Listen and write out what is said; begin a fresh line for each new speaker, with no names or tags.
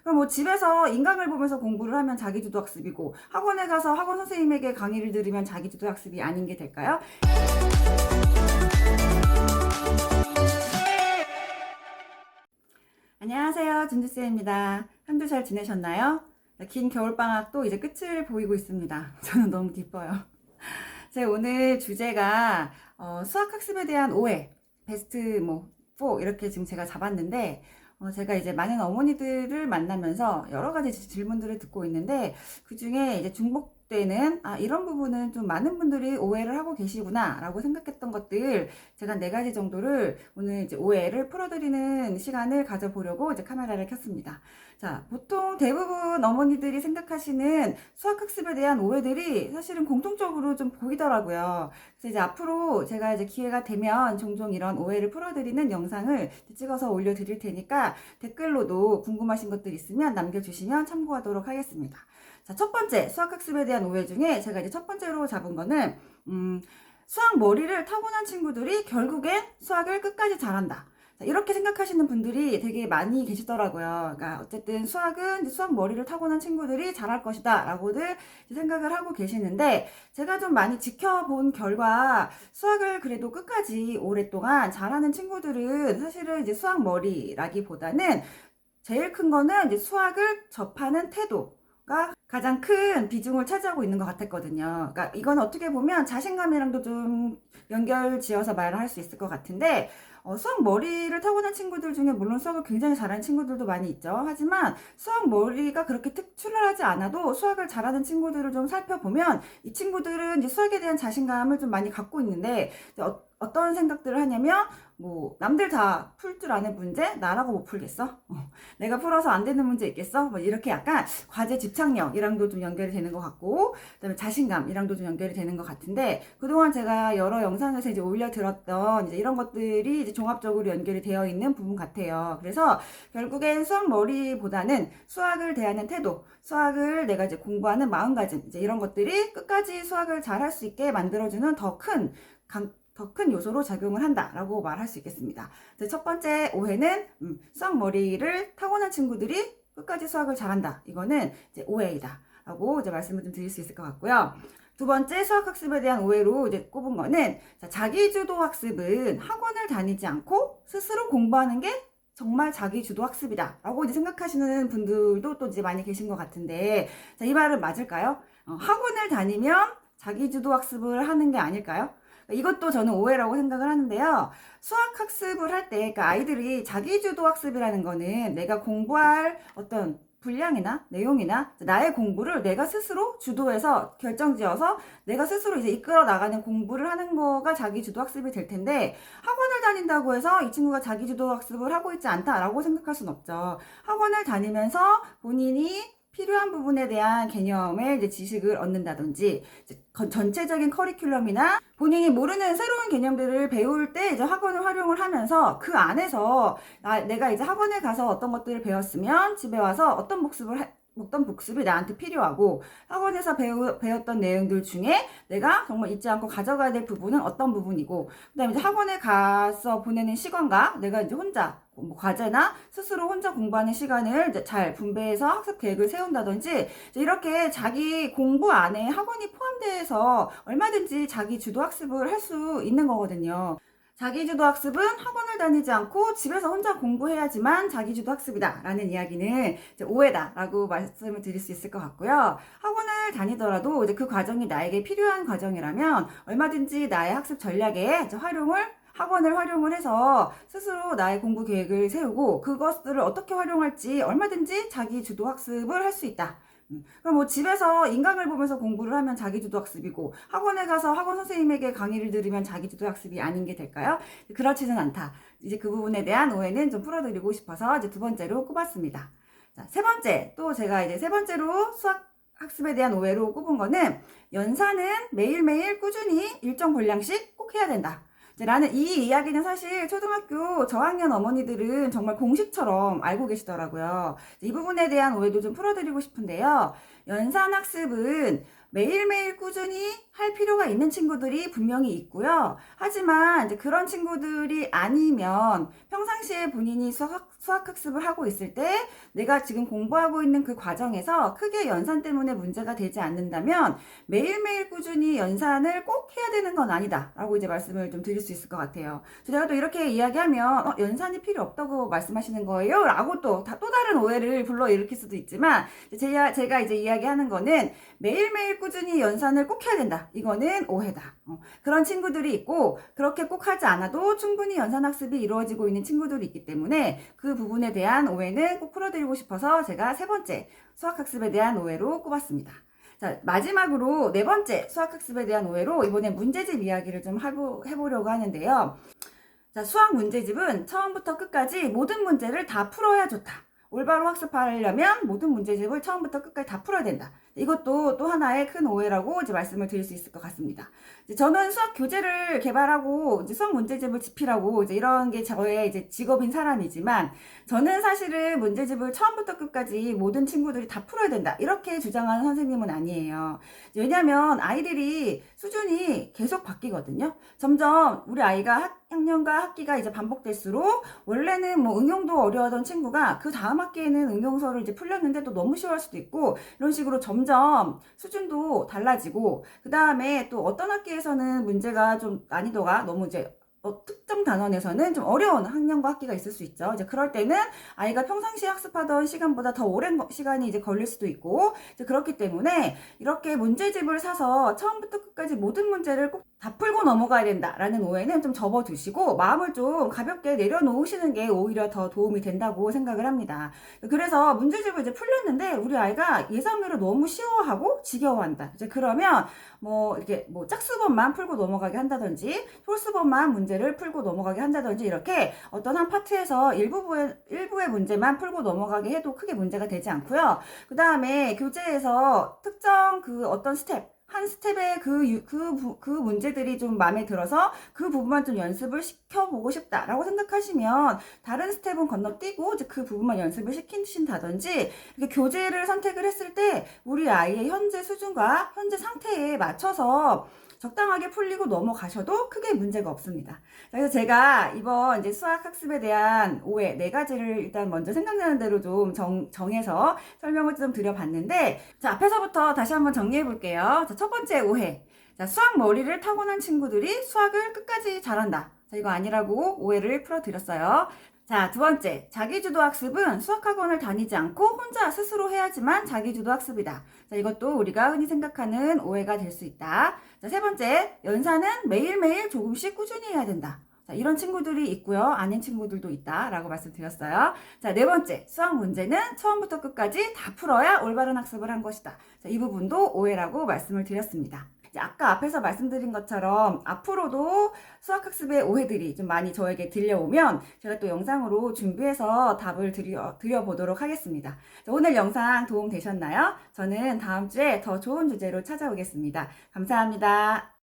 그럼 뭐 집에서 인강을 보면서 공부를 하면 자기주도 학습이고 학원에 가서 학원 선생님에게 강의를 들으면 자기주도 학습이 아닌 게 될까요? 안녕하세요. 준주쌤입니다. 한 주 잘 지내셨나요? 긴 겨울방학도 이제 끝을 보이고 있습니다. 저는 너무 기뻐요. 제 오늘 주제가 수학학습에 대한 오해, 베스트 4 이렇게 지금 제가 잡았는데 제가 이제 많은 어머니들을 만나면서 여러 가지 질문들을 듣고 있는데 그 중에 이제 중복되는 이런 부분은 좀 많은 분들이 오해를 하고 계시구나 라고 생각했던 것들 제가 4가지 정도를 오늘 이제 오해를 풀어드리는 시간을 가져보려고 이제 카메라를 켰습니다. 자, 보통 대부분 어머니들이 생각하시는 수학학습에 대한 오해들이 사실은 공통적으로 좀 보이더라고요. 그래서 이제 앞으로 제가 이제 기회가 되면 종종 이런 오해를 풀어드리는 영상을 찍어서 올려드릴 테니까 댓글로도 궁금하신 것들 있으면 남겨주시면 참고하도록 하겠습니다. 자, 첫 번째 수학학습에 대한 오해 중에 제가 이제 첫 번째로 잡은 거는 수학 머리를 타고난 친구들이 결국엔 수학을 끝까지 잘한다. 이렇게 생각하시는 분들이 되게 많이 계시더라고요. 그러니까 어쨌든 수학은 수학 머리를 타고난 친구들이 잘할 것이다 라고들 생각을 하고 계시는데 제가 좀 많이 지켜본 결과 수학을 그래도 끝까지 오랫동안 잘하는 친구들은 사실은 이제 수학 머리라기보다는 제일 큰 거는 이제 수학을 접하는 태도가 가장 큰 비중을 차지하고 있는 것 같았거든요. 그러니까 이건 어떻게 보면 자신감이랑도 좀 연결 지어서 말을 할 수 있을 것 같은데 수학 머리를 타고난 친구들 중에 물론 수학을 굉장히 잘하는 친구들도 많이 있죠. 하지만 수학 머리가 그렇게 특출하지 않아도 수학을 잘하는 친구들을 좀 살펴보면 이 친구들은 이제 수학에 대한 자신감을 좀 많이 갖고 있는데 어떤 생각들을 하냐면 남들 다 풀 줄 아는 문제 나라고 못 풀겠어? 내가 풀어서 안 되는 문제 있겠어? 이렇게 약간 과제 집착력이랑도 좀 연결이 되는 것 같고 그다음에 자신감이랑도 좀 연결이 되는 것 같은데 그동안 제가 여러 영상에서 이제 올려드렸던 이제 이런 것들이 이제 종합적으로 연결이 되어 있는 부분 같아요. 그래서 결국엔 수학 머리보다는 수학을 대하는 태도, 수학을 내가 이제 공부하는 마음가짐 이제 이런 것들이 끝까지 수학을 잘 할 수 있게 만들어주는 더 큰 요소로 작용을 한다라고 말할 수 있겠습니다. 첫 번째 오해는 수학 머리를 타고난 친구들이 끝까지 수학을 잘한다. 이거는 이제 오해이다. 라고 이제 말씀을 좀 드릴 수 있을 것 같고요. 두 번째 수학학습에 대한 오해로 이제 꼽은 거는 자기주도 학습은 학원을 다니지 않고 스스로 공부하는 게 정말 자기주도 학습이다. 라고 이제 생각하시는 분들도 또 이제 많이 계신 것 같은데 이 말은 맞을까요? 학원을 다니면 자기주도 학습을 하는 게 아닐까요? 이것도 저는 오해라고 생각을 하는데요. 수학 학습을 할 때, 그러니까 아이들이 자기주도 학습이라는 거는 내가 공부할 어떤 분량이나 내용이나 나의 공부를 내가 스스로 주도해서 결정지어서 내가 스스로 이제 이끌어 나가는 공부를 하는 거가 자기주도 학습이 될 텐데 학원을 다닌다고 해서 이 친구가 자기주도 학습을 하고 있지 않다라고 생각할 순 없죠. 학원을 다니면서 본인이 필요한 부분에 대한 개념의 이제 지식을 얻는다든지 전체적인 커리큘럼이나 본인이 모르는 새로운 개념들을 배울 때 이제 학원을 활용을 하면서 그 안에서 내가 이제 학원에 가서 어떤 것들을 배웠으면 집에 와서 어떤 복습이 나한테 필요하고 학원에서 배웠던 내용들 중에 내가 정말 잊지 않고 가져가야 될 부분은 어떤 부분이고 그 다음에 이제 학원에 가서 보내는 시간과 내가 이제 혼자 과제나 스스로 혼자 공부하는 시간을 이제 잘 분배해서 학습 계획을 세운다든지 이렇게 자기 공부 안에 학원이 포함돼서 얼마든지 자기 주도 학습을 할 수 있는 거거든요. 자기주도 학습은 학원을 다니지 않고 집에서 혼자 공부해야지만 자기주도 학습이다 라는 이야기는 이제 오해다 라고 말씀을 드릴 수 있을 것 같고요. 학원을 다니더라도 이제 그 과정이 나에게 필요한 과정이라면 얼마든지 나의 학습 전략에 이제 학원을 활용을 해서 스스로 나의 공부 계획을 세우고 그것들을 어떻게 활용할지 얼마든지 자기주도 학습을 할 수 있다. 그럼 집에서 인강을 보면서 공부를 하면 자기주도 학습이고 학원에 가서 학원 선생님에게 강의를 들으면 자기주도 학습이 아닌 게 될까요? 그렇지는 않다. 이제 그 부분에 대한 오해는 좀 풀어드리고 싶어서 이제 두 번째로 꼽았습니다. 자, 세 번째 또 제가 이제 세 번째로 수학 학습에 대한 오해로 꼽은 거는 연산은 매일매일 꾸준히 일정 분량씩 꼭 해야 된다. 라는 이 이야기는 사실 초등학교 저학년 어머니들은 정말 공식처럼 알고 계시더라고요. 이 부분에 대한 오해도 좀 풀어드리고 싶은데요. 연산학습은 매일매일 꾸준히 할 필요가 있는 친구들이 분명히 있고요. 하지만 이제 그런 친구들이 아니면 평상시에 본인이 수학학습을 하고 있을 때 내가 지금 공부하고 있는 그 과정에서 크게 연산 때문에 문제가 되지 않는다면 매일매일 꾸준히 연산을 꼭 해야 되는 건 아니다 라고 이제 말씀을 좀 드릴 수 있을 것 같아요. 제가 또 이렇게 이야기하면 연산이 필요 없다고 말씀하시는 거예요? 라고 또 다른 오해를 불러일으킬 수도 있지만 제가 이제 이야기하는 거는 매일매일 꾸준히 연산을 꼭 해야 된다. 이거는 오해다. 그런 친구들이 있고 그렇게 꼭 하지 않아도 충분히 연산학습이 이루어지고 있는 친구들이 있기 때문에 그 부분에 대한 오해는 꼭 풀어드리고 싶어서 제가 세 번째 수학학습에 대한 오해로 꼽았습니다. 자, 마지막으로 네 번째 수학학습에 대한 오해로 이번에 문제집 이야기를 좀 해보려고 하는데요. 자, 수학 문제집은 처음부터 끝까지 모든 문제를 다 풀어야 좋다. 올바로 학습하려면 모든 문제집을 처음부터 끝까지 다 풀어야 된다. 이것도 또 하나의 큰 오해라고 이제 말씀을 드릴 수 있을 것 같습니다. 이제 저는 수학 교재를 개발하고 이제 수학 문제집을 집필하고 이제 이런 게 저의 이제 직업인 사람이지만 저는 사실은 문제집을 처음부터 끝까지 모든 친구들이 다 풀어야 된다. 이렇게 주장하는 선생님은 아니에요. 왜냐하면 아이들이 수준이 계속 바뀌거든요. 점점 우리 아이가 학년과 학기가 이제 반복될수록 원래는 뭐 응용도 어려워하던 친구가 그 다음 학기에는 응용서를 이제 풀렸는데 또 너무 쉬워할 수도 있고 이런 식으로 점점 수준도 달라지고 그 다음에 또 어떤 학기에서는 문제가 좀 난이도가 너무 이제 특정 단원에서는 좀 어려운 학년과 학기가 있을 수 있죠. 이제 그럴 때는 아이가 평상시에 학습하던 시간보다 더 오랜 시간이 이제 걸릴 수도 있고, 이제 그렇기 때문에 이렇게 문제집을 사서 처음부터 끝까지 모든 문제를 꼭 다 풀고 넘어가야 된다라는 오해는 좀 접어두시고 마음을 좀 가볍게 내려놓으시는 게 오히려 더 도움이 된다고 생각을 합니다. 그래서 문제집을 이제 풀렸는데 우리 아이가 예상외로 너무 쉬워하고 지겨워한다. 이제 그러면 이렇게 짝수번만 풀고 넘어가게 한다든지 홀수번만 문제를 풀고 넘어가게 한다든지 이렇게 어떤 한 파트에서 일부의 문제만 풀고 넘어가게 해도 크게 문제가 되지 않고요. 그 다음에 교재에서 특정 그 어떤 한 스텝의 그 문제들이 좀 마음에 들어서 그 부분만 좀 연습을 시켜보고 싶다라고 생각하시면 다른 스텝은 건너뛰고 이제 그 부분만 연습을 시키신다든지 이렇게 교재를 선택을 했을 때 우리 아이의 현재 수준과 현재 상태에 맞춰서 적당하게 풀리고 넘어가셔도 크게 문제가 없습니다. 그래서 제가 이번 이제 수학 학습에 대한 오해 4가지를 일단 먼저 생각나는 대로 좀 정해서 설명을 좀 드려봤는데, 자, 앞에서부터 다시 한번 정리해 볼게요. 자, 첫 번째 오해. 자, 수학 머리를 타고난 친구들이 수학을 끝까지 잘한다. 자, 이거 아니라고 오해를 풀어드렸어요. 자, 두 번째, 자기주도 학습은 수학학원을 다니지 않고 혼자 스스로 해야지만 자기주도 학습이다. 자, 이것도 우리가 흔히 생각하는 오해가 될 수 있다. 자, 세 번째, 연산은 매일매일 조금씩 꾸준히 해야 된다. 자, 이런 친구들이 있고요. 아닌 친구들도 있다라고 말씀드렸어요. 자, 네 번째, 수학 문제는 처음부터 끝까지 다 풀어야 올바른 학습을 한 것이다. 자, 이 부분도 오해라고 말씀을 드렸습니다. 아까 앞에서 말씀드린 것처럼 앞으로도 수학학습의 오해들이 좀 많이 저에게 들려오면 제가 또 영상으로 준비해서 답을 드려보도록 하겠습니다. 오늘 영상 도움 되셨나요? 저는 다음 주에 더 좋은 주제로 찾아오겠습니다. 감사합니다.